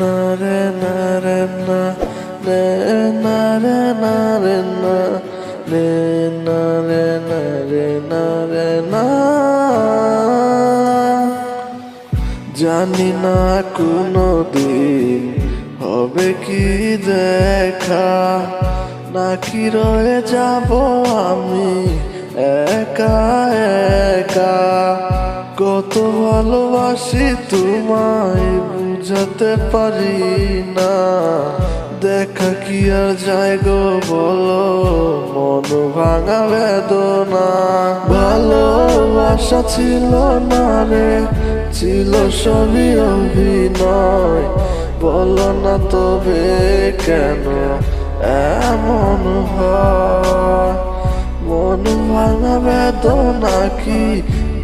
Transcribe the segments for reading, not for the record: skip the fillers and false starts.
না রে না রে না রে না রে না রে না রে না রে না রে না রে না জানি না কোনো দিন হবে কি দেখা, নাকি রয়ে যাব আমি একা একা। কত ভালোবাসি তোমায় বুঝাতে পারি না, দেখা কি আর যায় গো বলো, মন ভাঙা বেদনা। ভালোবাসা ছিল না রে, ছিল সবই অভিনয়, বলো না তবে কেন এমন হয়। মন ভাঙা বেদনা কি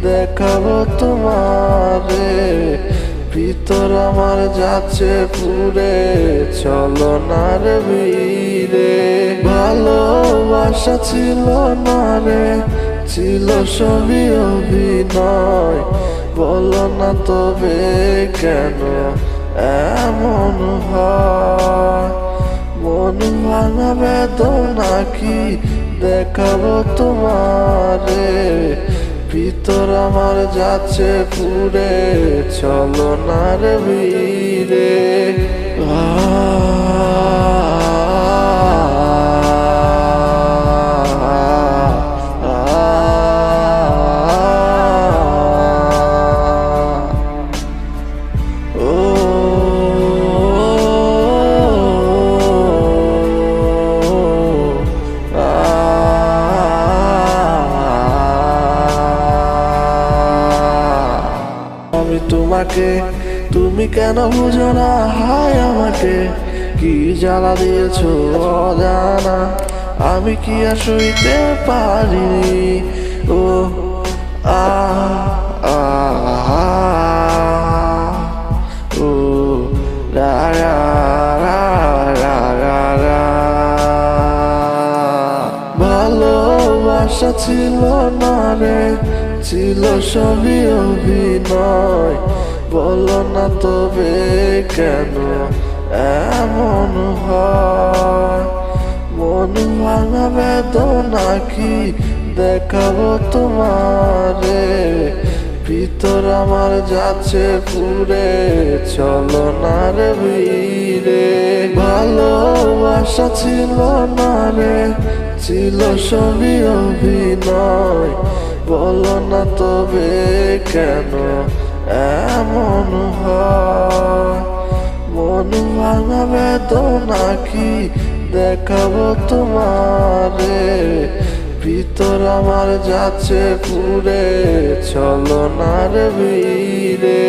দেখাবো তোমারে, ভিতর আমার যাচ্ছে পুরে, চলো না রে ভিড়ে। ভালোবাসা ছিল না রে, ছিল সবই অভিনয়, বলো না তবে কেন এমন হয়। মন ভাঙা বেদনা কি দেখাবো তোমারে, ভিতর আমার যাচ্ছে পুরে, চলো না রে ভিড়ে। আমি তোমাকে, তুমি কেন বুঝো না হায় আমাকে, কি জ্বালা দিয়েছো অজানা, আমি কি আর সইতে পারিনি। ও আ আ ও রা রা রা রা রা রা। ভালোবাসা ছিল না রে, ছিল সবই অভিনয়, বলো না তবে কেন এমন হয়। মন ভাঙা বেদনা কি দেখাবো তোমারে, ভিতর আমার যাচ্ছে পুরে, চলো না রে ভিড়ে। ভালোবাসা ছিল না রে, ছিল সবই অভিনয়, বলো না তবে কেন এমন হয়। মন ভাঙা বেদনা কি দেখাবো তোমারে, ভিতর আমার যাচ্ছে পুরে, চলো না রে ভিড়ে।